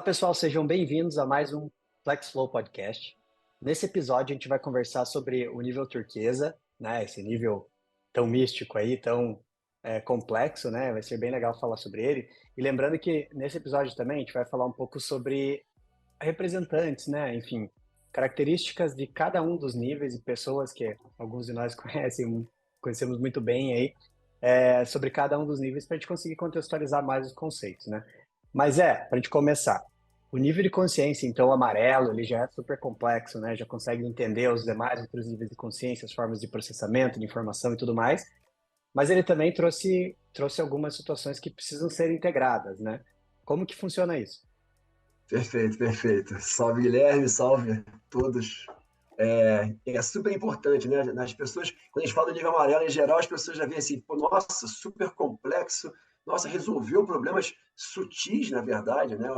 Olá, pessoal, sejam bem-vindos a mais um FlexFlow Podcast. Nesse episódio, a gente vai conversar sobre o nível turquesa, né? Esse nível tão místico aí, tão complexo, né? Vai ser bem legal falar sobre ele. E lembrando que nesse episódio também a gente vai falar um pouco sobre representantes, né? Enfim, características de cada um dos níveis e pessoas que alguns de nós conhecemos muito bem aí, sobre cada um dos níveis para a gente conseguir contextualizar mais os conceitos, né? Mas para a gente começar, o nível de consciência, então, amarelo, ele já é super complexo, né? Já consegue entender os demais outros níveis de consciência, as formas de processamento de informação e tudo mais. Mas ele também trouxe algumas situações que precisam ser integradas, né? Como que funciona isso? Perfeito, perfeito. Salve, Guilherme, salve todos. É super importante, né? As pessoas, quando a gente fala do nível amarelo, em geral, as pessoas já veem assim, pô, nossa, super complexo, nossa, resolveu problemas sutis, na verdade, né?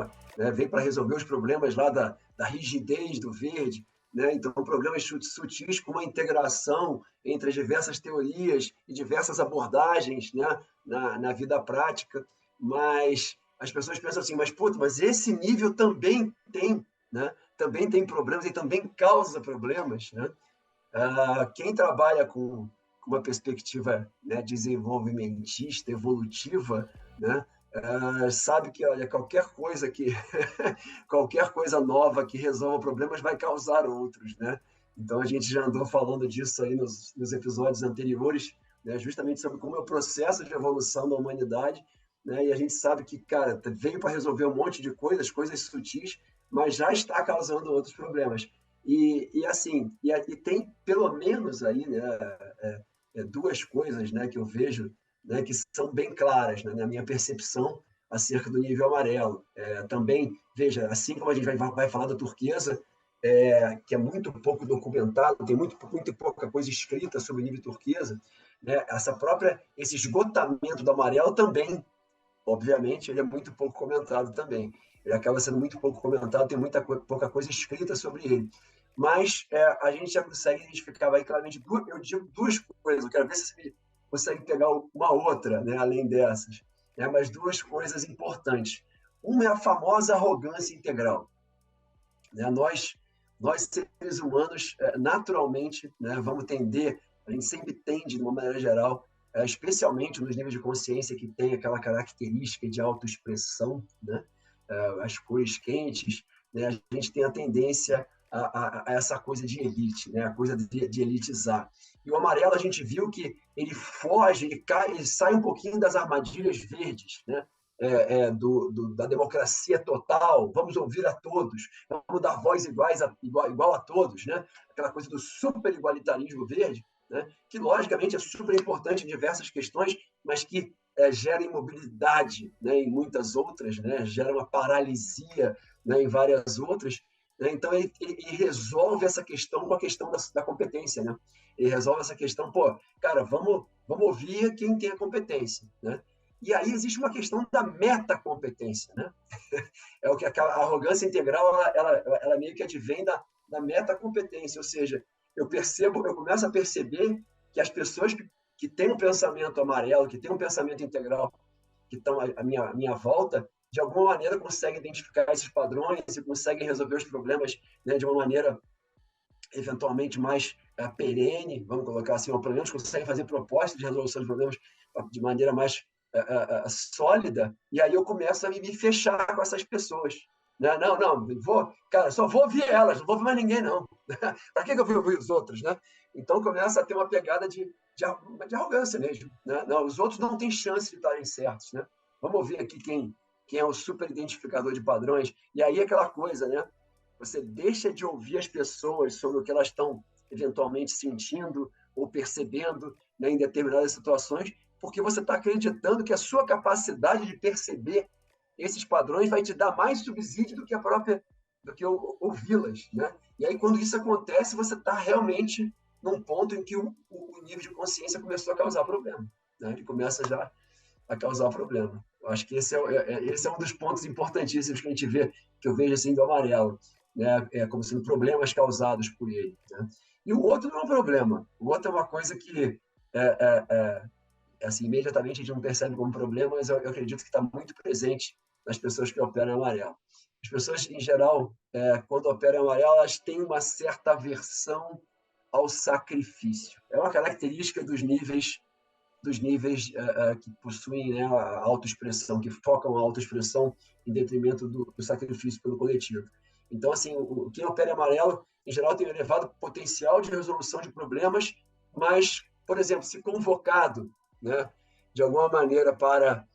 Veio para resolver os problemas lá da rigidez do verde, né? Então, problemas sutis com uma integração entre as diversas teorias e diversas abordagens, né? Na vida prática, mas as pessoas pensam assim, mas esse nível também tem, né? Também tem problemas e também causa problemas, né? Quem trabalha com uma perspectiva, né, desenvolvimentista, evolutiva, né, sabe que, olha, qualquer coisa que qualquer coisa nova que resolva problemas vai causar outros, né? Então a gente já andou falando disso aí nos episódios anteriores, né, justamente sobre como é o processo de evolução da humanidade, né? E a gente sabe que, cara, veio para resolver um monte de coisas sutis, mas já está causando outros problemas. E tem pelo menos aí, né, duas coisas, né, que eu vejo, né, que são bem claras, né, na minha percepção acerca do nível amarelo. Também, veja, assim como a gente vai falar da turquesa, que é muito pouco documentado, tem muito pouca coisa escrita sobre o nível turquesa, né, esse esgotamento do amarelo também, obviamente, ele é muito pouco comentado também. Ele acaba sendo muito pouco comentado, tem pouca coisa escrita sobre ele. Mas a gente já consegue identificar aí claramente, eu digo duas coisas, eu quero ver se você consegue pegar uma outra, né, além dessas. Né, mas duas coisas importantes. Uma é a famosa arrogância integral. Né? Nós seres humanos, naturalmente, né, vamos tender, a gente sempre tende, de uma maneira geral, especialmente nos níveis de consciência que tem aquela característica de autoexpressão, né, as cores quentes, né, a gente tem a tendência a essa coisa de elite, né, a coisa de elitizar. E o amarelo a gente viu que ele foge, ele sai um pouquinho das armadilhas verdes, né, da democracia total, vamos ouvir a todos, vamos dar voz igual a todos, né? Aquela coisa do super igualitarismo verde, né? Que logicamente é super importante em diversas questões, mas que gera imobilidade, né? Em muitas outras, né? Gera uma paralisia, né? Em várias outras. Né? Então ele resolve essa questão com a questão da competência, né? Ele resolve essa questão, pô, cara, vamos ouvir quem tem a competência, né? E aí existe uma questão da metacompetência, né? É o que a arrogância integral, ela meio que advém da metacompetência, ou seja, eu começo a perceber que as pessoas que têm um pensamento amarelo, que têm um pensamento integral, que estão à minha volta, de alguma maneira conseguem identificar esses padrões e conseguem resolver os problemas, né, de uma maneira eventualmente mais perene, vamos colocar assim, ou pelo menos conseguem fazer propostas de resolução de problemas de maneira mais sólida, e aí eu começo a me fechar com essas pessoas. Né? Não, cara, só vou ouvir elas, não vou ouvir mais ninguém, não. Para que eu vou ouvir os outros? Né? Então começa a ter uma pegada de arrogância mesmo. Né? Não, os outros não têm chance de estarem certos. Né? Vamos ouvir aqui quem é o super identificador de padrões. E aí aquela coisa, né? Você deixa de ouvir as pessoas sobre o que elas estão eventualmente sentindo ou percebendo, né, em determinadas situações, porque você está acreditando que a sua capacidade de perceber esses padrões vai te dar mais subsídio do que ouvi-las, né? E aí quando isso acontece, você está realmente num ponto em que o nível de consciência começou a causar problema, né? Ele começa já a causar problema. Eu acho que esse é um dos pontos importantíssimos que a gente vê, que eu vejo assim do amarelo, né? Como sendo problemas causados por ele, né? E o outro não é um problema. O outro é uma coisa que assim, imediatamente a gente não percebe como problema, mas eu acredito que está muito presente nas pessoas que operam amarelo. as pessoas, em geral, quando operam em amarelo, elas têm uma certa aversão ao sacrifício. É uma característica dos níveis que possuem, né, a autoexpressão, que focam a autoexpressão em detrimento do sacrifício pelo coletivo. Então, assim, quem opera em amarelo, em geral, tem um elevado potencial de resolução de problemas, mas, por exemplo, se convocado, né, de alguma maneira para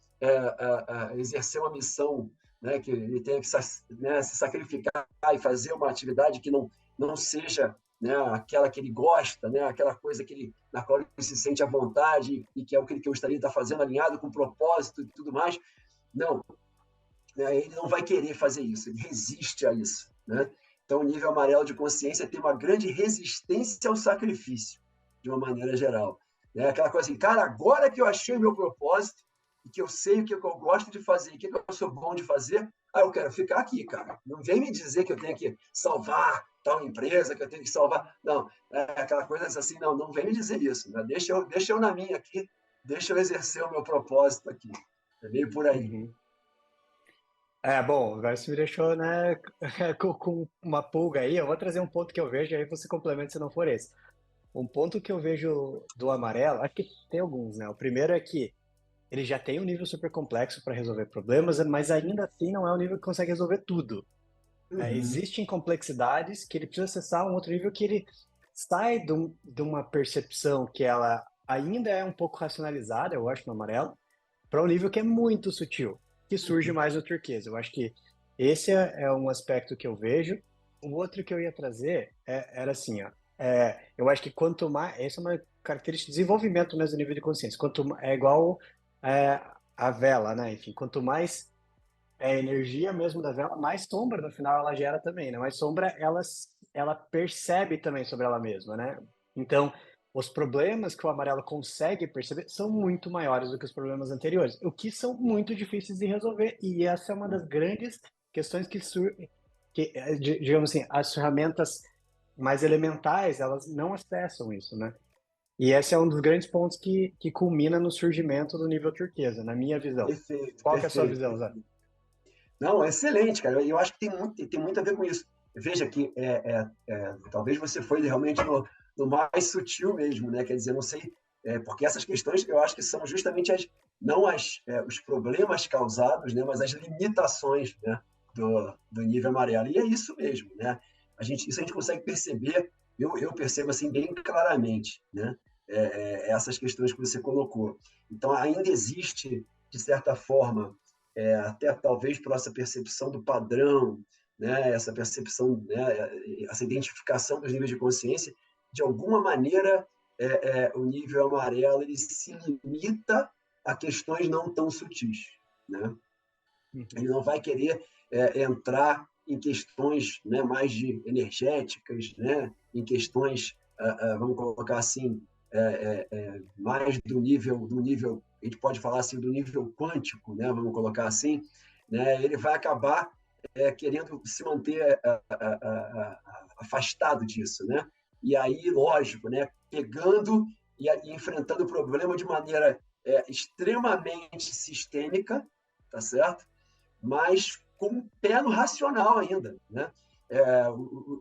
exercer uma missão, né, que ele tenha que se sacrificar e fazer uma atividade que não seja, né, aquela que ele gosta, né, aquela coisa na qual ele se sente à vontade e que é o que ele gostaria de estar fazendo, alinhado com o propósito e tudo mais. Não, né, ele não vai querer fazer isso, ele resiste a isso. Né? Então, o nível amarelo de consciência tem uma grande resistência ao sacrifício, de uma maneira geral. Né? Aquela coisa assim, cara, agora que eu achei o meu propósito, e que eu sei o que eu gosto de fazer, o que eu sou bom de fazer, eu quero ficar aqui, cara. Não vem me dizer que eu tenho que salvar tal empresa, que eu tenho que salvar. Não, aquela coisa assim, não vem me dizer isso. Né? Deixa eu na minha aqui, deixa eu exercer o meu propósito aqui. É meio por aí. Uhum. Bom, agora você me deixou, né, com uma pulga aí. Eu vou trazer um ponto que eu vejo, aí você complementa se não for esse. Um ponto que eu vejo do amarelo, acho que tem alguns, né? O primeiro é que ele já tem um nível super complexo para resolver problemas, mas ainda assim não é um nível que consegue resolver tudo. Uhum. Existem complexidades que ele precisa acessar um outro nível que ele sai de uma percepção que ela ainda é um pouco racionalizada, eu acho, no amarelo, para um nível que é muito sutil, que surge mais no turquesa. Eu acho que esse é um aspecto que eu vejo. O outro que eu ia trazer era assim, ó, eu acho que quanto mais, essa é uma característica de desenvolvimento mesmo do nível de consciência, é igual é, a vela, né? Enfim, quanto mais a energia mesmo da vela, mais sombra no final ela gera também, né? Mais sombra ela percebe também sobre ela mesma, né? Então, os problemas que o amarelo consegue perceber são muito maiores do que os problemas anteriores, o que são muito difíceis de resolver. E essa é uma das grandes questões digamos assim, as ferramentas mais elementais, elas não acessam isso, né? E esse é um dos grandes pontos que culmina no surgimento do nível turquesa, na minha visão. Perfeito, Qual que é a sua perfeito, visão, Zé? perfeito. Não, excelente, cara. Eu acho que tem muito a ver com isso. Veja que talvez você foi realmente no mais sutil mesmo, né? Quer dizer, não sei, porque essas questões eu acho que são justamente não os problemas causados, né? Mas as limitações, né? Do nível amarelo. E é isso mesmo, né? Isso a gente consegue perceber, eu percebo assim bem claramente, né? Essas questões que você colocou. Então, ainda existe, de certa forma, até talvez por essa percepção do padrão, né, essa percepção, né, essa identificação dos níveis de consciência, de alguma maneira o nível amarelo ele se limita a questões não tão sutis, né? Ele Uhum. não vai querer entrar em questões, né, mais energéticas, né, em questões, vamos colocar assim, mais do nível, a gente pode falar assim, do nível quântico, né, vamos colocar assim, né, ele vai acabar querendo se manter afastado disso, né? E aí, lógico, né, pegando e enfrentando o problema de maneira extremamente sistêmica, tá certo? Mas com o pé no racional ainda. Né?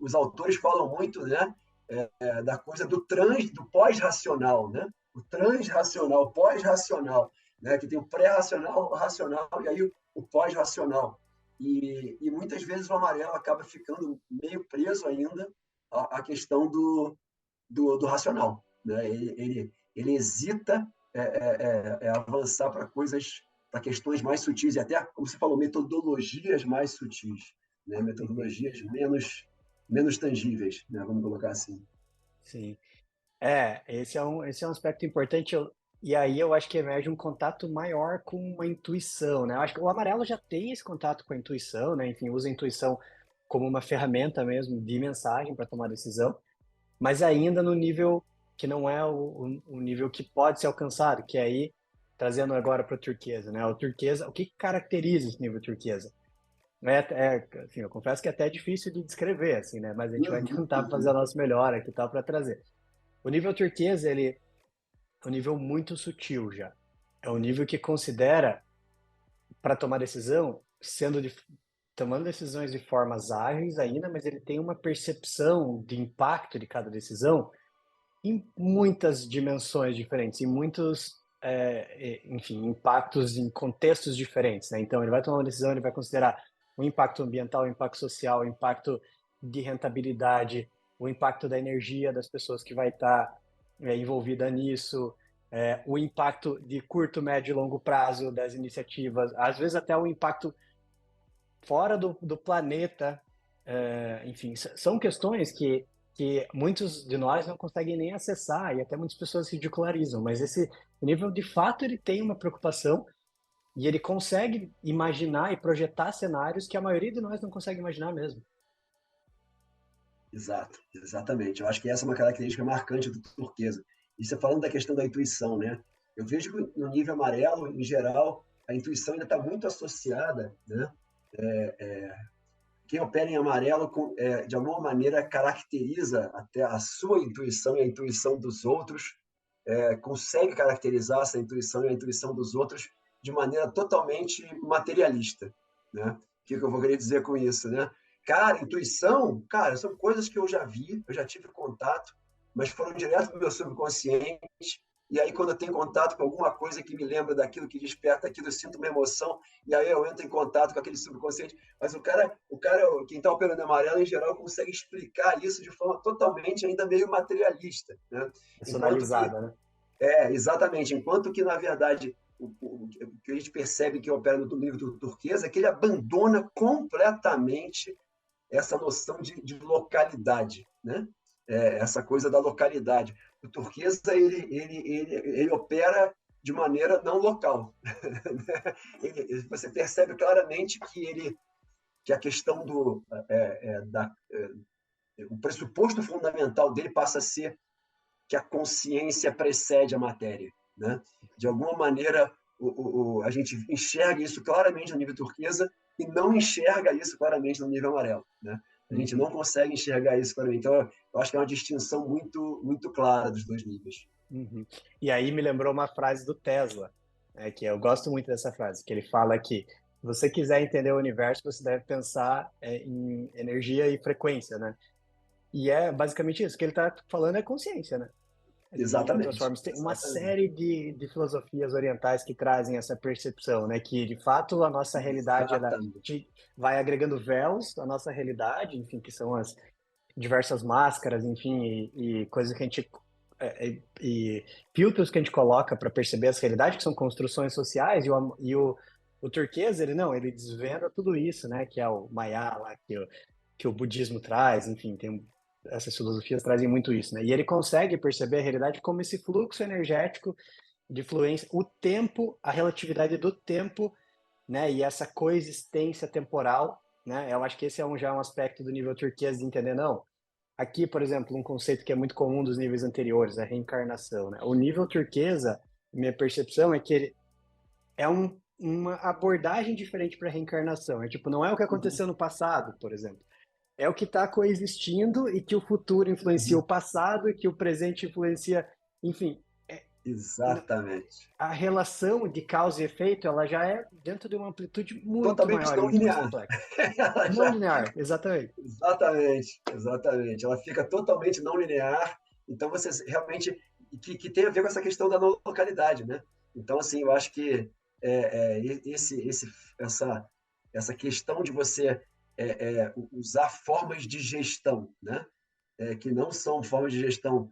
Os autores falam muito, né, da coisa do pós-racional, né? O transracional, o pós-racional, né? Que tem o pré-racional, o racional e aí o pós-racional. E muitas vezes o amarelo acaba ficando meio preso ainda à questão do racional. Né? Ele hesita avançar para questões mais sutis e até, como você falou, metodologias mais sutis, né? Uhum. Metodologias menos tangíveis, né? Vamos colocar assim. Sim. Esse é um aspecto importante. E aí eu acho que emerge um contato maior com uma intuição, né? Eu acho que o amarelo já tem esse contato com a intuição, né? Enfim, usa a intuição como uma ferramenta mesmo de mensagem para tomar decisão, mas ainda no nível que não é o nível que pode ser alcançado, que é aí, trazendo agora para o turquesa, né? O turquesa, o que caracteriza esse nível turquesa? Assim, eu confesso que é até difícil de descrever, assim, né? Mas a gente vai Uhum, tentar fazer o uhum. nosso melhor aqui, tá, para trazer. O nível turquesa, ele é um nível muito sutil já. É um nível que considera, para tomar decisão, tomando decisões de formas ágeis ainda, mas ele tem uma percepção de impacto de cada decisão em muitas dimensões diferentes, em muitos, enfim, impactos em contextos diferentes, né? Então, ele vai tomar uma decisão, ele vai considerar o impacto ambiental, o impacto social, o impacto de rentabilidade, o impacto da energia das pessoas que vai estar envolvida nisso, o impacto de curto, médio e longo prazo das iniciativas, às vezes até o impacto fora do planeta. Enfim, são questões que muitos de nós não conseguem nem acessar e até muitas pessoas ridicularizam, mas esse nível, de fato, ele tem uma preocupação e ele consegue imaginar e projetar cenários que a maioria de nós não consegue imaginar mesmo. Exato, exatamente. Eu acho que essa é uma característica marcante do turquesa. E você falando da questão da intuição, né? Eu vejo que no nível amarelo, em geral, a intuição ainda está muito associada, né? Quem opera em amarelo, de alguma maneira, caracteriza até a sua intuição e a intuição dos outros, consegue caracterizar essa intuição e a intuição dos outros de maneira totalmente materialista, né? O que eu vou querer dizer com isso, né? Cara, intuição, cara, são coisas que eu já vi, eu já tive contato, mas foram direto do meu subconsciente. E aí, quando eu tenho contato com alguma coisa que me lembra daquilo, que desperta aquilo, eu sinto uma emoção, e aí eu entro em contato com aquele subconsciente. Mas quem está operando amarelo, em geral, consegue explicar isso de forma totalmente ainda meio materialista, né? Enquanto que, Personalizada, né? exatamente, enquanto que, na verdade, o que a gente percebe que opera no nível do turquesa é que ele abandona completamente essa noção de localidade, né? Essa coisa da localidade. O turquesa ele opera de maneira não local. Você percebe claramente que a questão o pressuposto fundamental dele passa a ser que a consciência precede a matéria, né? De alguma maneira, a gente enxerga isso claramente no nível turquesa e não enxerga isso claramente no nível amarelo, né? A gente não consegue enxergar isso claramente. Então, eu acho que é uma distinção muito, muito clara dos dois níveis. Uhum. E aí me lembrou uma frase do Tesla, né, que eu gosto muito dessa frase, que ele fala que se você quiser entender o universo, você deve pensar em energia e frequência, né? E é basicamente isso que ele está falando, é consciência, né? De outras Exatamente, formas, tem uma exatamente, série de filosofias orientais que trazem essa percepção, né? Que de fato a nossa realidade ela exatamente. vai agregando véus à nossa realidade, enfim, que são as diversas máscaras, enfim, e coisas que a gente e filtros que a gente coloca para perceber as realidades, que são construções sociais, o turquesa, ele não, ele desvenda tudo isso, né? Que é o Maya lá, que o budismo traz, enfim, essas filosofias trazem muito isso, né? E ele consegue perceber a realidade como esse fluxo energético de fluência, o tempo, a relatividade do tempo, né? E essa coexistência temporal, né? Eu acho que esse já é um aspecto do nível turquês de entender, não. Aqui, por exemplo, um conceito que é muito comum dos níveis anteriores, a reencarnação, né? O nível turquesa, minha percepção é que ele é uma abordagem diferente para a reencarnação. É tipo, não é o que Uhum, aconteceu no passado, por exemplo. É o que está coexistindo e que o futuro influencia o uhum. passado e que o presente influencia, enfim, Exatamente. a relação de causa e efeito, ela já é dentro de uma amplitude muito Totalmente maior e não muito mais linear. complexa. Ela Não já linear, exatamente. Exatamente, exatamente. Ela fica totalmente não linear, então você realmente que tem a ver com essa questão da não localidade, né? Então, assim, eu acho que essa essa questão de você usar formas de gestão, né? Que não são formas de gestão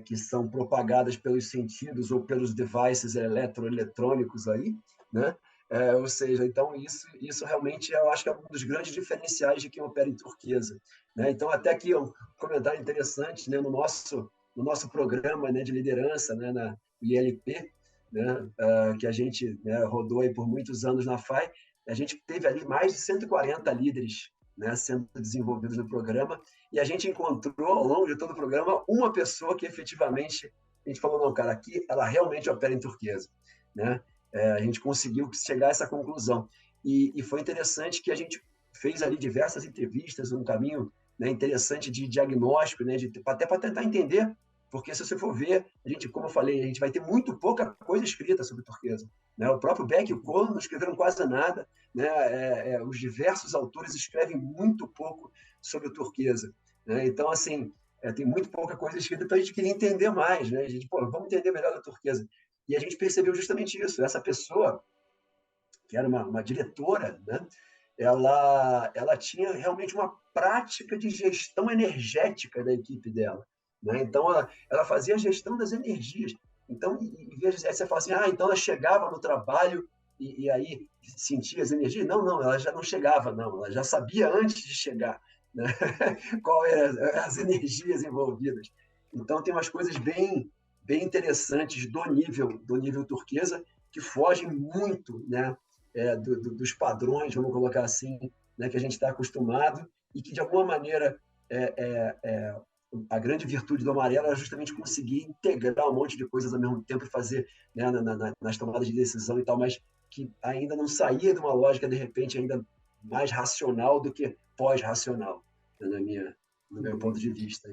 que são propagadas pelos sentidos ou pelos devices eletroeletrônicos aí, né? Ou seja, então isso realmente eu acho que é um dos grandes diferenciais de quem opera em turquesa, né? Então até aqui um comentário interessante, né? No nosso programa, né, de liderança, né, na ILP, né, que a gente, né, rodou aí por muitos anos na FAI, a gente teve ali mais de 140 líderes, né, sendo desenvolvidos no programa, e a gente encontrou ao longo de todo o programa uma pessoa que efetivamente a gente falou, não, cara, aqui ela realmente opera em turquesa, né? A gente conseguiu chegar a essa conclusão. E foi interessante que a gente fez ali diversas entrevistas, um caminho, né, interessante de diagnóstico, né, até para tentar entender, Porque se você for ver, a gente, como eu falei, a gente vai ter muito pouca coisa escrita sobre turquesa, né? O próprio Beck e o Kohn não escreveram quase nada, né? Os diversos autores escrevem muito pouco sobre o turquesa, né? Então, assim, tem muito pouca coisa escrita, então a gente queria entender mais, né? A gente, pô, vamos entender melhor a turquesa. E a gente percebeu justamente isso. Essa pessoa, que era uma diretora, né? Ela tinha realmente uma prática de gestão energética da equipe dela, né? Então, ela fazia a gestão das energias. Então, em vez de você falar assim, então ela chegava no trabalho e aí sentia as energias. Não, não, ela já não chegava, não. Ela já sabia antes de chegar, né? Qual eram as energias envolvidas. Então, tem umas coisas bem interessantes do nível turquesa que fogem muito, né? Dos padrões, vamos colocar assim, né, que a gente está acostumado e que, de alguma maneira, a grande virtude do amarelo era justamente conseguir integrar um monte de coisas ao mesmo tempo e fazer, né, nas tomadas de decisão e tal, mas que ainda não saía de uma lógica, de repente, ainda mais racional do que pós-racional, né, no meu ponto de vista.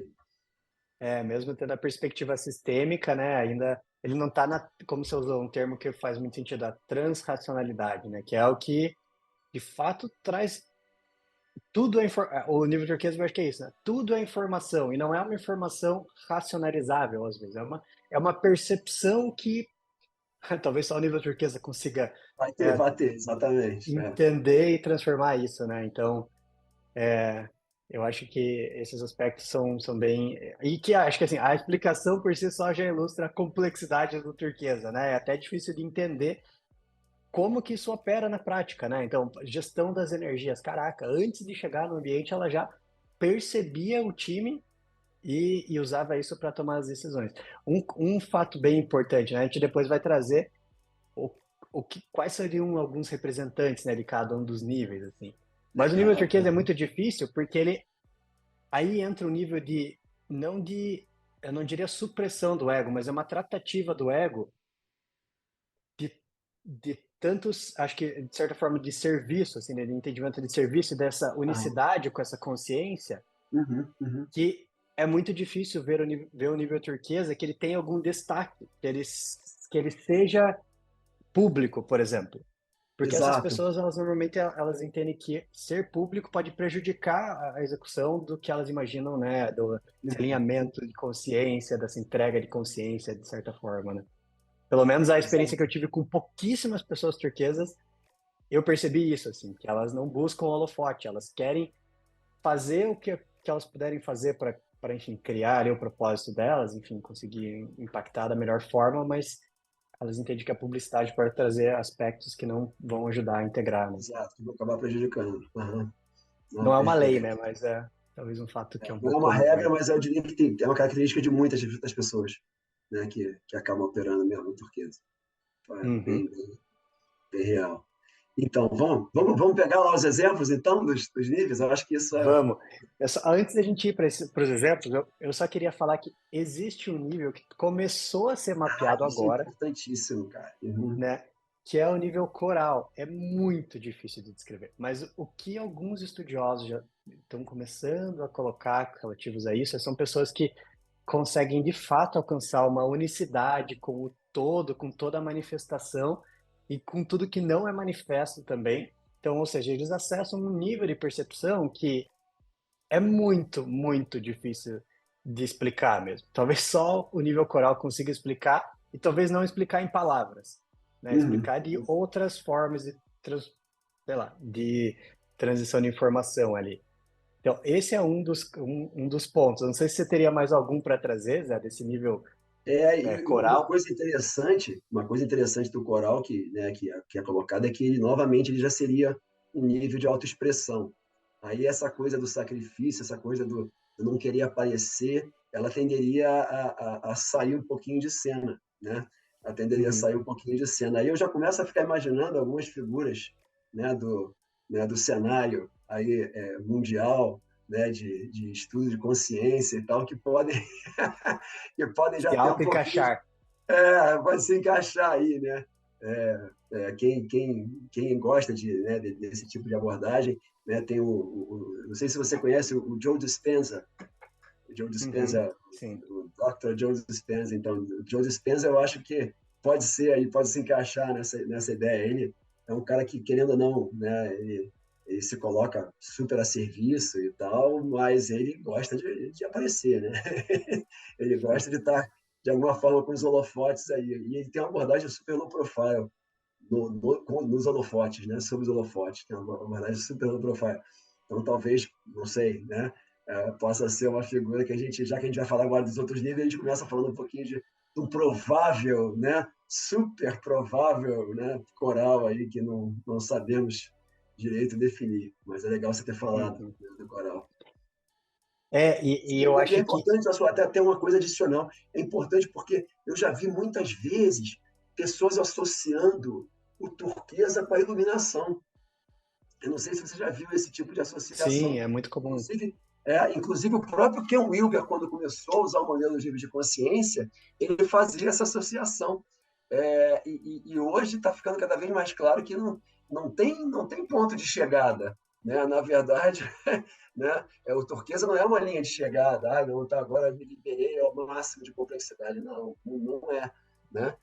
Mesmo tendo a perspectiva sistêmica, né, ainda ele não está como você usou um termo que faz muito sentido, a transracionalidade, né, que é o que de fato traz tudo o nível turquesa eu acho que é isso, né? Tudo é informação e não é uma informação racionalizável às vezes, é uma percepção que talvez só o nível turquesa consiga Vai ter, exatamente. entender e transformar isso, né? Então, eu acho que esses aspectos são bem. E que acho que assim, a explicação por si só já ilustra a complexidade do turquesa, né? É até difícil de entender como que isso opera na prática, né? Então, gestão das energias. Caraca, antes de chegar no ambiente, ela já percebia o time e usava isso para tomar as decisões. Um fato bem importante, né? A gente depois vai trazer o, quais seriam alguns representantes, né, de cada um dos níveis, assim. Mas o nível Legal. turquesa é muito difícil porque aí entra o nível não de, eu não diria supressão do ego, mas é uma tratativa do ego de, de tantos, acho que de certa forma de serviço, assim, né, de entendimento de serviço, dessa unicidade com essa consciência, Uhum. que é muito difícil ver o nível turquesa que ele tem algum destaque, que ele seja público, por exemplo. Porque essas Exato. pessoas, elas normalmente elas entendem que ser público pode prejudicar a execução do que elas imaginam, né, desse alinhamento de consciência, dessa entrega de consciência, de certa forma, né? Pelo menos a experiência que eu Exato. tive com pouquíssimas pessoas turquesas, eu percebi isso, assim, que elas não buscam holofote, elas querem fazer o que elas puderem fazer para, enfim, criar ali o propósito delas, enfim, conseguir impactar da melhor forma, mas elas entendem que a publicidade pode trazer aspectos que não vão ajudar a integrar, né? Exato, que vou acabar prejudicando. Uhum. Não Não, é uma lei, perfeito. né? Mas é talvez um fato que é um Não é pouco uma comum regra, aí. mas eu diria que é uma característica de muitas das pessoas, né, que acabam operando mesmo no turquesa. É Uhum. bem real. Então, vamos pegar lá os exemplos, então, dos níveis? Eu acho que isso é... Vamos. Antes da gente ir para os exemplos, eu só queria falar que existe um nível que começou a ser mapeado Isso é agora, importantíssimo, cara. Uhum. né? Que é o nível coral. É muito difícil de descrever. Mas o que alguns estudiosos já estão começando a colocar relativos a isso são pessoas que conseguem de fato alcançar uma unicidade com o todo, com toda a manifestação e com tudo que não é manifesto também. Então, ou seja, eles acessam um nível de percepção que é muito, muito difícil de explicar mesmo. Talvez só o nível coral consiga explicar e talvez não explicar em palavras, né? Uhum. Explicar de outras formas de, sei lá, de transição de informação ali. Então, esse é um dos pontos. Eu não sei se você teria mais algum para trazer, Zé, desse nível E coral. uma coisa interessante do coral que é colocado é que ele, novamente, ele já seria um nível de autoexpressão. Aí essa coisa do sacrifício, essa coisa do não querer aparecer, ela tenderia a sair um pouquinho de cena, né? Ela tenderia a Uhum. sair um pouquinho de cena. Aí eu já começo a ficar imaginando algumas figuras, né, do cenário aí, mundial, né, de estudo de consciência e tal, que podem, que podem já Se ter um pouquinho, auto-encaixar. pode se encaixar aí, né? Quem gosta né, desse tipo de abordagem, né, tem não sei se você conhece o Joe Dispenza. Joe Dispenza, Sim. o Dr. Joe Dispenza. Então, o Joe Dispenza eu acho que pode ser aí, pode se encaixar nessa ideia. Ele é um cara que, querendo ou não, né, ele se coloca super a serviço e tal, mas ele gosta de aparecer, né? Ele gosta de estar, de alguma forma, com os holofotes aí. E ele tem uma abordagem super low profile nos holofotes, né? Sobre os holofotes, tem uma abordagem super low profile. Então, talvez, não sei, né? Possa ser uma figura que a gente, já que a gente vai falar agora dos outros níveis, a gente começa falando um pouquinho de um provável, né? Super provável, né? Coral aí que não sabemos direito definir, mas é legal você ter falado, Uhum. né, do coral. E eu E é acho que importante, até uma coisa adicional, é importante porque eu já vi muitas vezes pessoas associando o turquesa com a iluminação. Eu não sei se você já viu esse tipo de sim, associação. é muito comum. Inclusive o próprio Ken Wilber, quando começou a usar o modelo de nível de consciência, ele fazia essa associação. E hoje está ficando cada vez mais claro que não tem ponto de chegada. Né? Na verdade, né? O turquesa não é uma linha de chegada. Não, tá, agora me liberei ao máximo de complexidade. Não, não é. Né?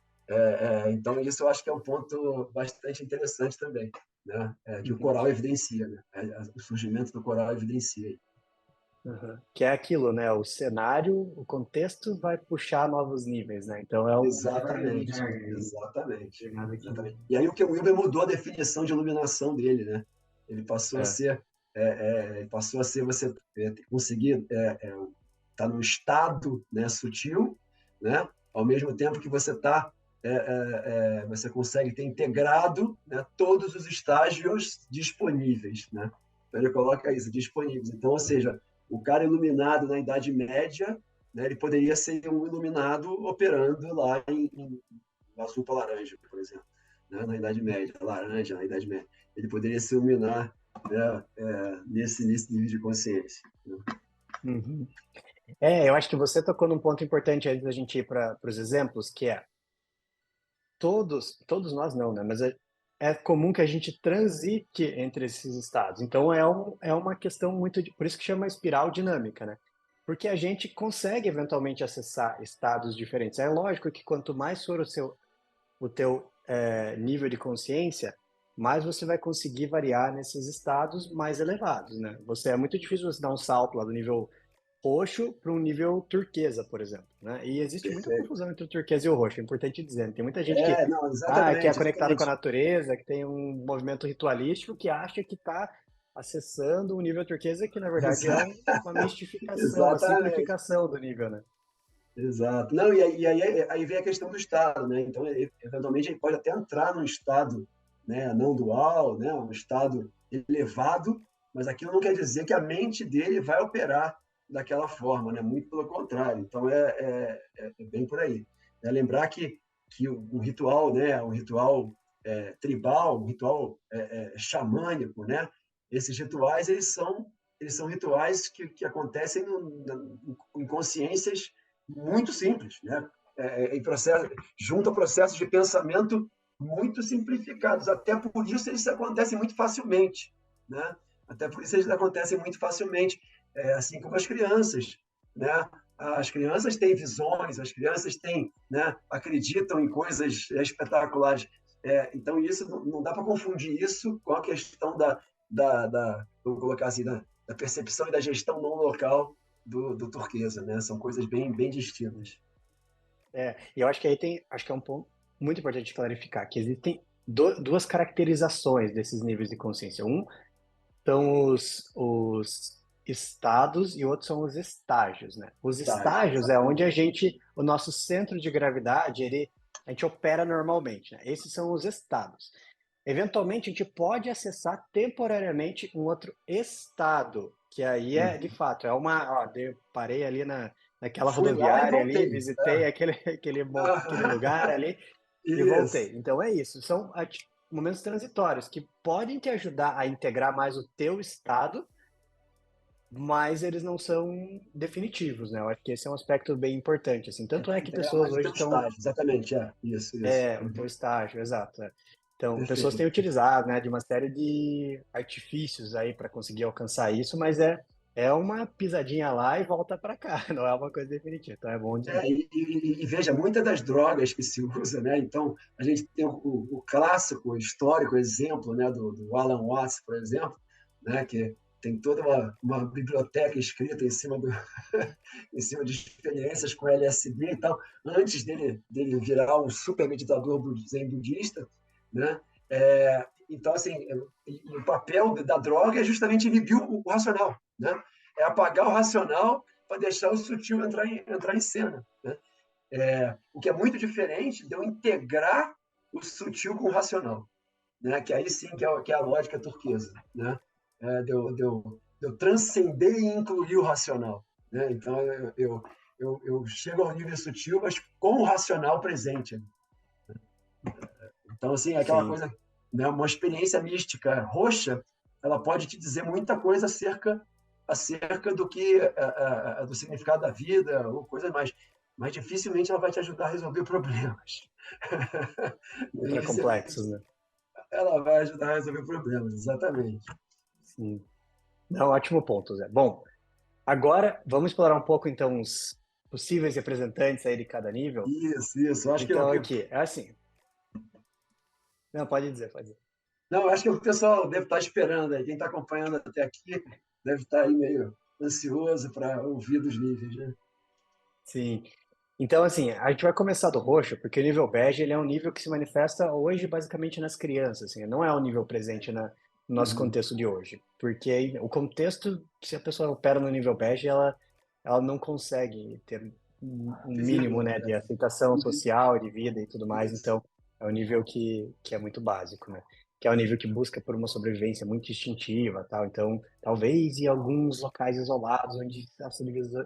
Então, isso eu acho que é um ponto bastante interessante também, né? Que o Uhum. coral evidencia, né? O surgimento do coral evidencia. Uhum. Que é aquilo, né? O cenário, o contexto vai puxar novos níveis, né? Então é um Exatamente, exatamente, jornada que exatamente. E aí o que o Wilber mudou a definição de iluminação dele, né? Ele passou a é. ser, você conseguir estar num estado, né, sutil, né? Ao mesmo tempo que você consegue ter integrado, né, todos os estágios disponíveis, né? Então ele coloca isso, disponíveis. Então, ou seja, o cara iluminado na Idade Média, né, ele poderia ser um iluminado operando lá em azul para laranja, por exemplo, né, na Idade Média, laranja na Idade Média. Ele poderia se iluminar, né, nesse nível de consciência. Né? Uhum. Eu acho que você tocou num ponto importante antes da gente ir para os exemplos, que é todos nós não, né? Mas é comum que a gente transite entre esses estados. Então é uma questão muito por isso que chama espiral dinâmica, né? Porque a gente consegue eventualmente acessar estados diferentes. É lógico que quanto mais for o teu nível de consciência, mais você vai conseguir variar nesses estados mais elevados, né? É muito difícil você dar um salto lá do nível roxo para um nível turquesa, por exemplo, né? E existe muita Perfeito. confusão entre o turquesa e o roxo, é importante dizer. Né? Tem muita gente que, Não, que é exatamente, conectado com a exatamente. natureza, que tem um movimento ritualístico, que acha que está acessando o nível turquesa, que na verdade é uma mistificação, uma Exatamente. simplificação do nível, né? Exato. Não, e aí vem a questão do estado, né? Então, eventualmente, ele pode até entrar num estado, né, não dual, né, um estado elevado, mas aquilo não quer dizer que a mente dele vai operar daquela forma, né? Muito pelo contrário. Então, é bem por aí. É lembrar que um ritual, né, um ritual tribal, um ritual xamânico, né? Esses rituais, eles são rituais que acontecem em consciências muito simples, né? Junto a processos de pensamento muito simplificados. Até por isso eles acontecem muito facilmente, né? Até por isso eles acontecem muito facilmente, assim como as crianças, né? As crianças têm visões, as crianças têm, né? Acreditam em coisas espetaculares. Então isso não dá para confundir isso com a questão vou colocar assim, da percepção e da gestão não local do turquesa, né? São coisas bem, bem distintas. E eu acho que acho que é um ponto muito importante clarificar, que existem duas caracterizações desses níveis de consciência. Um são os estados e outros são os estágios, né? Os Estágio, estágios é onde exatamente. o nosso centro de gravidade, a gente opera normalmente, né? Esses são os estados. Eventualmente, a gente pode acessar temporariamente um outro estado, que aí de fato, parei ali naquela Fui lá e rodoviária ali, voltei. visitei aquele lugar ali e Isso, voltei. Então é isso, são momentos transitórios que podem te ajudar a integrar mais o teu estado, mas eles não são definitivos, né? Eu acho que esse é um aspecto bem importante, assim. Tanto é que integrar pessoas mais o hoje teu estão estágio, exatamente, isso. o teu estágio, exato. Então, pessoas têm Perfeito. utilizado, né, de uma série de artifícios aí para conseguir alcançar isso, mas é uma pisadinha lá e volta para cá, não é uma coisa definitiva. Então é bom de. E veja, muitas das drogas que se usa, né? Então, a gente tem o clássico, o histórico exemplo, né, do Alan Watts, por exemplo, né, que tem toda uma biblioteca escrita em cima, em cima de experiências com LSD e tal, antes dele virar um super meditador zen budista, né? Então, assim, o papel da droga é justamente inibir o racional, né? É apagar o racional para deixar o sutil entrar em cena, né? O que é muito diferente de eu integrar o sutil com o racional, né? Que aí sim que é a lógica turquesa, né? De eu transcender e incluir o racional, né? Então eu chego ao nível sutil, mas com o racional presente. Então, assim, aquela Sim, coisa, né? Uma experiência mística roxa, ela pode te dizer muita coisa acerca do que do significado da vida ou coisa mais, mas dificilmente ela vai te ajudar a resolver problemas. ultra complexos, né? Ela vai ajudar a resolver problemas, exatamente. Sim. Não, ótimo ponto, Zé. Bom, agora vamos explorar um pouco então os possíveis representantes aí de cada nível. Isso. Eu acho que Então aqui, é assim. Não, pode dizer, pode dizer. não, eu acho que o pessoal deve estar esperando aí. Quem está acompanhando até aqui deve estar aí meio ansioso para ouvir dos níveis, né? Sim. Então, assim, a gente vai começar do roxo, porque o nível bege, ele é um nível que se manifesta hoje basicamente nas crianças, assim, não é um nível presente no nosso Uhum. contexto de hoje, porque o contexto, se a pessoa opera no nível bege, ela não consegue ter um mínimo, Vírgula, né, né? de aceitação Uhum. social, de vida e tudo mais, Isso. então é um nível que é muito básico, né, que é um nível que busca por uma sobrevivência muito instintiva, tal, então talvez em alguns locais isolados, onde a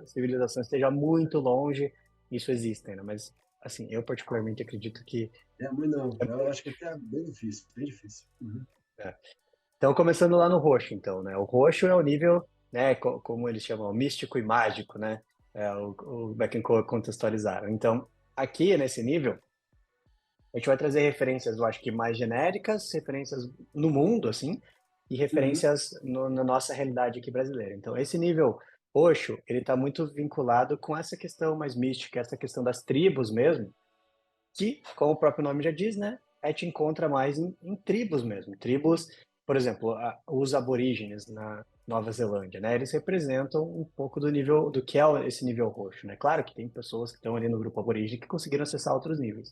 civilização esteja muito longe, isso existe ainda, mas assim, eu particularmente acredito que Muito não. Eu acho que até é bem difícil, bem difícil. Uhum. é. Então, começando lá no roxo, então, né? O roxo é o nível, né, como eles chamam, místico e mágico, né? O Beck and Co contextualizaram. Então, aqui nesse nível, a gente vai trazer referências, eu acho que mais genéricas, referências no mundo, assim, e Uhum. referências na nossa realidade aqui brasileira. Então, esse nível roxo, ele está muito vinculado com essa questão mais mística, essa questão das tribos mesmo, que, como o próprio nome já diz, né, a gente encontra mais em tribos mesmo. Tribos, por exemplo, os aborígenes na Nova Zelândia, né, eles representam um pouco do nível, do que é esse nível roxo, né? Claro que tem pessoas que estão ali no grupo aborígene que conseguiram acessar outros níveis,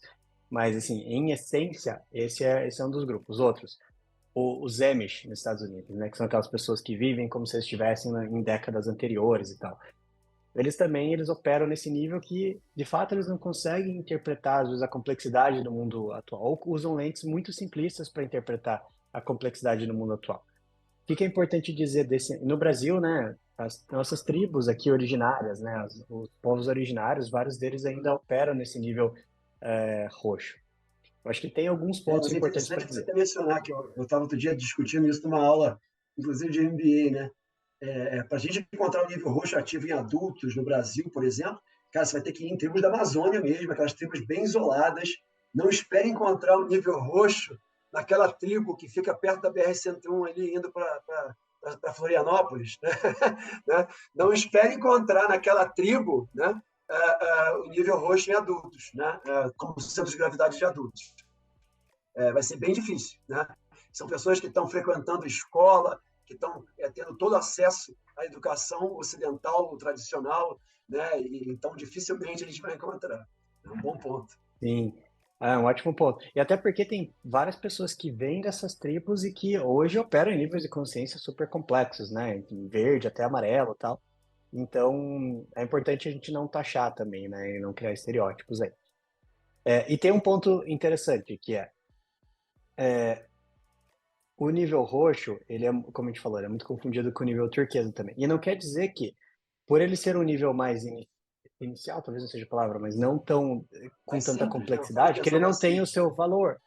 mas, assim, em essência, esse é um dos grupos. Outros, os Amish nos Estados Unidos, né, que são aquelas pessoas que vivem como se estivessem em décadas anteriores e tal. Eles operam nesse nível que, de fato, eles não conseguem interpretar, às vezes, a complexidade do mundo atual, ou usam lentes muito simplistas para interpretar a complexidade do mundo atual. O que é importante dizer desse... No Brasil, né, as nossas tribos aqui originárias, né, os povos originários, vários deles ainda operam nesse nível roxo. Eu acho que tem alguns pontos Mas é importantes para interessante você dizer. até mencionar que eu estava outro dia discutindo isso numa aula, inclusive de MBA, né? Para a gente encontrar o nível roxo ativo em adultos no Brasil, por exemplo, cara, você vai ter que ir em tribos da Amazônia mesmo, aquelas tribos bem isoladas. Não espere encontrar o nível roxo naquela tribo que fica perto da BR-101 ali, indo para Florianópolis. Né? Não espere encontrar naquela tribo, né, o nível roxo em adultos, né, como centro de gravidade de adultos. Vai ser bem difícil. Né? São pessoas que estão frequentando escola, que estão tendo todo acesso à educação ocidental, tradicional, né? E, então dificilmente a gente vai encontrar. É um bom ponto. Sim, é um ótimo ponto. E até porque tem várias pessoas que vêm dessas tribos e que hoje operam em níveis de consciência super complexos, né? Em verde até amarelo e tal. Então, é importante a gente não taxar também, né? E não criar estereótipos aí. E tem um ponto interessante, que é o nível roxo, ele é, como a gente falou, ele é muito confundido com o nível turquesa também. E não quer dizer que, por ele ser um nível mais inicial, talvez não seja a palavra, mas não tão com Mais tanta simples, né? Faz a complexidade, que ele versão não mais tem o simples. seu valor.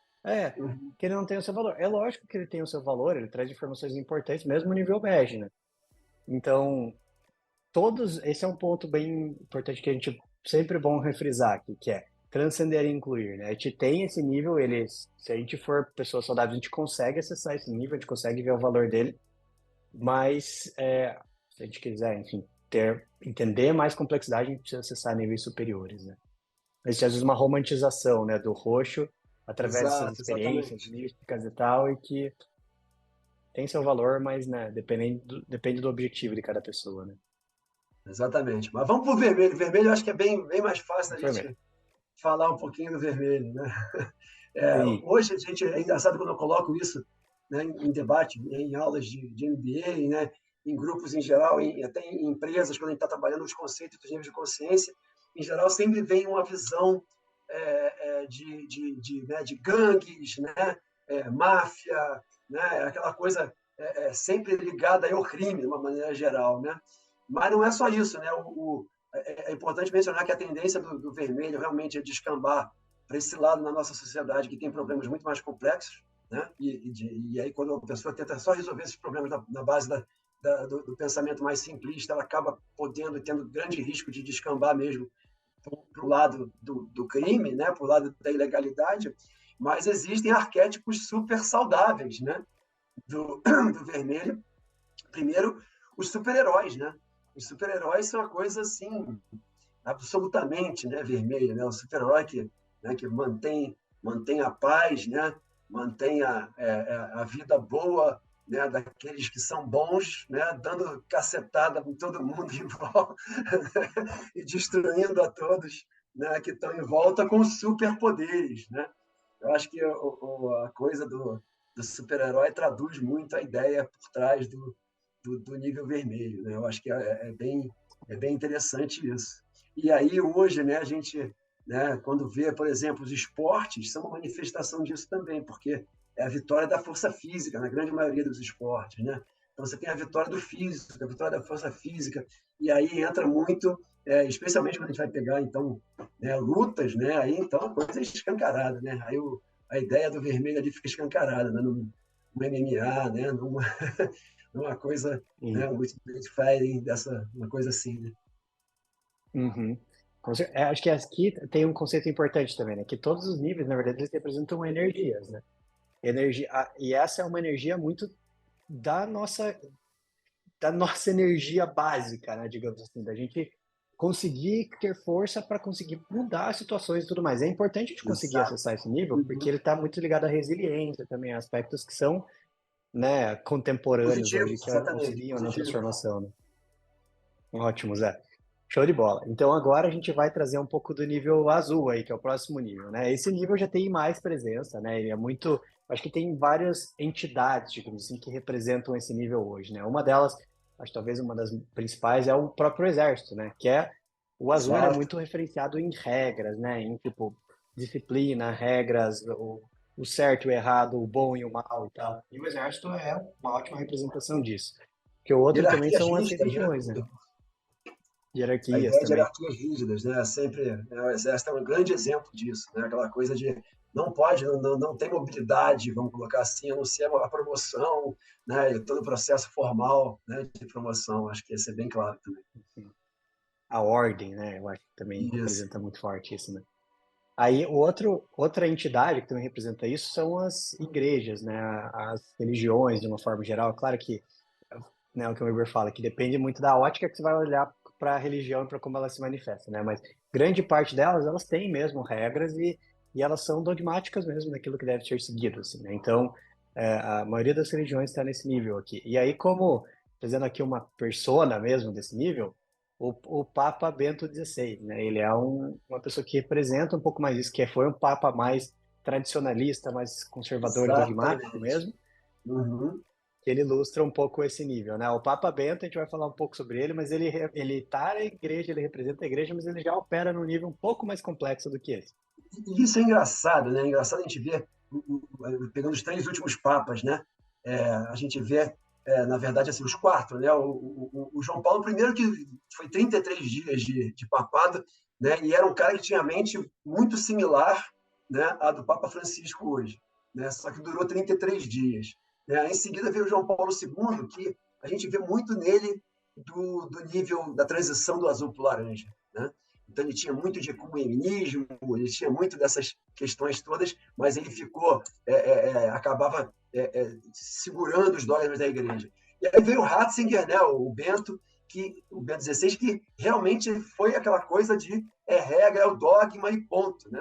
Uhum. Que ele não tem o seu valor. É lógico que ele tem o seu valor, ele traz informações importantes, mesmo no nível bege, né? Então, esse é um ponto bem importante que a gente sempre é bom refrisar aqui, que é transcender e incluir, né? A gente tem esse nível, se a gente for pessoa saudável, a gente consegue acessar esse nível, a gente consegue ver o valor dele, mas Se a gente quiser, enfim, entender mais complexidade, a gente precisa acessar níveis superiores, né? Existe às vezes uma romantização, né, do roxo através dessas Exato, experiências exatamente. místicas e tal, e que tem seu valor, mas, né, depende do objetivo de cada pessoa, né? Exatamente. Mas vamos para o vermelho. O vermelho eu acho que é bem mais fácil da Enfermeiro. gente falar um pouquinho do vermelho, né? Sim. Hoje a gente, é engraçado quando eu coloco isso, né, em debate, em aulas de MBA, né, em grupos em geral, até em empresas, quando a gente está trabalhando os conceitos dos níveis de consciência, em geral sempre vem uma visão de gangues, né, máfia, né, aquela coisa sempre ligada ao crime, de uma maneira geral, né? Mas não é só isso, né? É importante mencionar que a tendência do vermelho realmente é descambar para esse lado na nossa sociedade que tem problemas muito mais complexos, né? E aí quando a pessoa tenta só resolver esses problemas na base do pensamento mais simplista, ela acaba tendo grande risco de descambar mesmo para o lado do crime, né? Para o lado da ilegalidade. Mas existem arquétipos super saudáveis, né? Do vermelho. Primeiro, os super-heróis, né? Os super-heróis são uma coisa assim absolutamente, né, vermelha, né? O super-herói que mantém a paz, né? Mantém a vida boa, né? Daqueles que são bons, né? Dando cacetada em todo mundo em volta e destruindo a todos, né? Que estão em volta com superpoderes, né? Eu acho que a coisa do super-herói traduz muito a ideia por trás do nível vermelho, né? Eu acho que é bem interessante isso. E aí, hoje, né, a gente, né, quando vê, por exemplo, os esportes, são uma manifestação disso também, porque é a vitória da força física, na grande maioria dos esportes, né? Então, você tem a vitória do físico, a vitória da força física, e aí entra muito, especialmente quando a gente vai pegar, então, né, lutas, né? Aí, então, a coisa é escancarada, né? Aí a ideia do vermelho ali fica escancarada, né? No MMA, né? Numa coisa, né? Sim. Um Ultimate Fighting, uma coisa assim, né? Uhum. Acho que aqui tem um conceito importante também, né? Que todos os níveis, na verdade, eles representam energias, né? E essa é uma energia muito da nossa, da nossa energia básica, né? Digamos assim, da gente conseguir ter força para conseguir mudar as situações e tudo mais. É importante a gente conseguir Exato. acessar esse nível, porque Uhum. ele está muito ligado à resiliência também, a aspectos que são, né, contemporâneos hoje, Positivos, que exatamente. auxiliam na Positivos. transformação, né? Ótimo, Zé. Show de bola. Então agora a gente vai trazer um pouco do nível azul aí, que é o próximo nível, né? Esse nível já tem mais presença, né? Ele é muito, acho que tem várias entidades, digamos assim, que representam esse nível hoje, né? Uma delas, acho que talvez uma das principais é o próprio exército, né? Que é o azul, ele é Exato. muito referenciado em regras, né? Em tipo disciplina, regras, o certo e o errado, o bom e o mal e tal. E o exército é uma ótima representação disso. Que o outro também Hierarquias são as rígidas, né? religiões, né? A Hierarquias ideia de também. hierarquias rígidas, né? Sempre, né? O exército é um grande exemplo disso, né? Aquela coisa de não pode, não tem mobilidade, vamos colocar assim, a não ser a promoção, né? E todo o processo formal, né? De promoção. Acho que esse é bem claro também. A ordem, né? Eu acho que também Isso. representa muito forte isso, né? Aí, outra entidade que também representa isso são as igrejas, né? As religiões, de uma forma geral. Claro que, né, o que o Weber fala, que depende muito da ótica que você vai olhar para a religião e para como ela se manifesta, né? Mas grande parte delas, elas têm mesmo regras e elas são dogmáticas mesmo daquilo que deve ser seguido, assim, né? Então, a maioria das religiões está nesse nível aqui. E aí, como, trazendo aqui uma persona mesmo desse nível, o Papa Bento XVI, né? Ele é uma pessoa que representa um pouco mais isso, foi um Papa mais tradicionalista, mais conservador e dogmático Exatamente. mesmo, Uhum. que ele ilustra um pouco esse nível, né? O Papa Bento, a gente vai falar um pouco sobre ele, mas ele tá na igreja, ele representa a igreja, mas ele já opera num nível um pouco mais complexo do que esse. E isso é engraçado, né? É engraçado a gente ver, pegando os 3 últimos papas, né? A gente vê, na verdade, assim, os 4, né? O João Paulo I, que foi 33 dias de papado, né? E era um cara que tinha a mente muito similar, né, à do Papa Francisco hoje, né? Só que durou 33 dias. Né? Em seguida veio o João Paulo II, que a gente vê muito nele do nível da transição do azul para o laranja, né? Então, ele tinha muito de ecumenismo, ele tinha muito dessas questões todas, mas ele acabava segurando os dogmas da igreja. E aí veio o Ratzinger, né, o Bento XVI, que realmente foi aquela coisa de regra, é o dogma e ponto, né?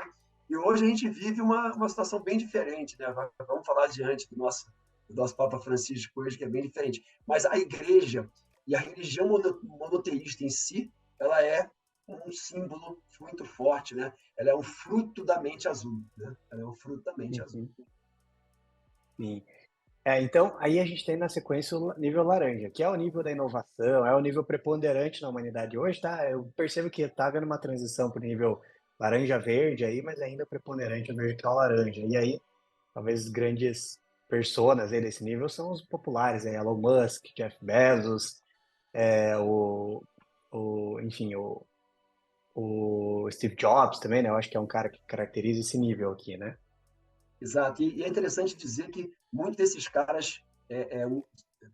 E hoje a gente vive uma situação bem diferente, né? Vamos falar adiante do nosso Papa Francisco hoje, que é bem diferente. Mas a igreja e a religião monoteísta em si, ela é um símbolo muito forte, né? Ela é um fruto da mente azul, né? Ela é um fruto da mente azul. Uhum. Sim. Então, aí a gente tem na sequência o nível laranja, que é o nível da inovação, é o nível preponderante na humanidade hoje, tá? Eu percebo que está havendo uma transição para o nível laranja-verde aí, mas ainda preponderante o verde que é o laranja. E aí, talvez os grandes personas aí desse nível são os populares, aí, Elon Musk, Jeff Bezos, é, enfim, o Steve Jobs também, né? Eu acho que é um cara que caracteriza esse nível aqui, né? Exato. E é interessante dizer que muitos desses caras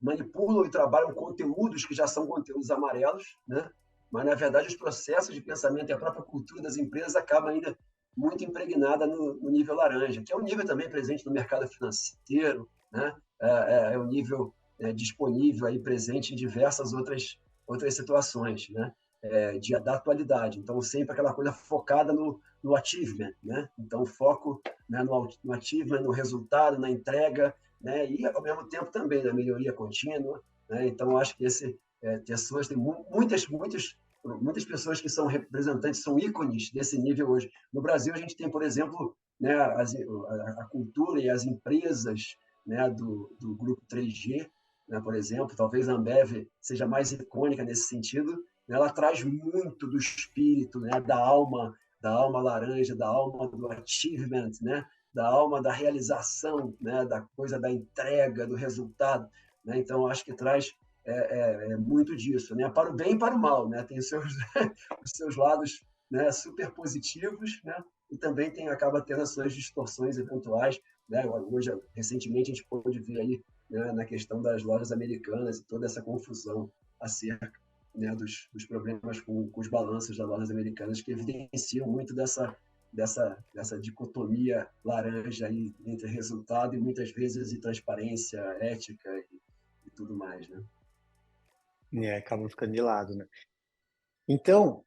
manipulam e trabalham conteúdos que já são conteúdos amarelos, né? Mas, na verdade, os processos de pensamento e a própria cultura das empresas acabam ainda muito impregnada no nível laranja, que é um nível também presente no mercado financeiro, né? É um nível disponível aí presente em diversas outras situações, né? Da atualidade. Então, sempre aquela coisa focada no achievement, né? Então, foco, né, no achievement, no resultado, na entrega, né? E, ao mesmo tempo, também na melhoria contínua, né? Então, acho que pessoas, tem muitas pessoas que são representantes, são ícones desse nível hoje. No Brasil, a gente tem, por exemplo, né, a cultura e as empresas, né, do grupo 3G, né, por exemplo, talvez a Ambev seja mais icônica nesse sentido, né? Ela traz muito do espírito, né, da alma laranja, da alma do achievement, né, da alma da realização, né, da coisa da entrega, do resultado, né? Então, acho que traz muito disso, né? Para o bem e para o mal, né? Tem os seus lados, né, super positivos, né? E também acaba tendo as suas distorções eventuais, né? Hoje, recentemente, a gente pôde ver aí, né, na questão das lojas americanas e toda essa confusão acerca, né, dos problemas com os balanços das lojas americanas, que evidenciam muito dessa dicotomia laranja aí entre resultado e muitas vezes e transparência, ética e tudo mais, né? Acaba ficando de lado, né? Então,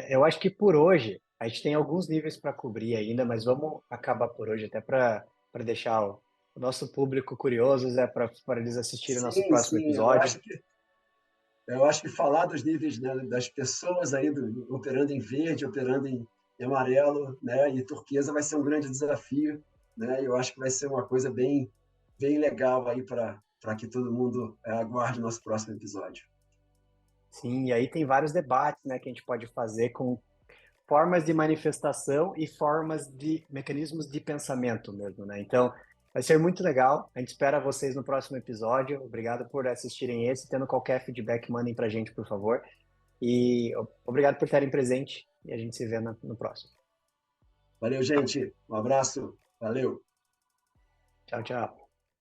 eu acho que por hoje a gente tem alguns níveis para cobrir ainda, mas vamos acabar por hoje até para deixar o nosso público curioso, Zé, para eles assistirem o nosso Sim, próximo sim, episódio. eu acho que falar dos níveis, né, das pessoas aí operando em verde, operando em amarelo, né, e turquesa vai ser um grande desafio, né? Eu acho que vai ser uma coisa bem legal aí para que todo mundo aguarde o nosso próximo episódio. Sim, e aí tem vários debates, né, que a gente pode fazer com formas de manifestação e formas de mecanismos de pensamento mesmo, né? Então, vai ser muito legal. A gente espera vocês no próximo episódio. Obrigado por assistirem esse. Tendo qualquer feedback, mandem pra gente, por favor. E obrigado por estarem presente. E a gente se vê no próximo. Valeu, gente. Um abraço. Valeu. Tchau, tchau.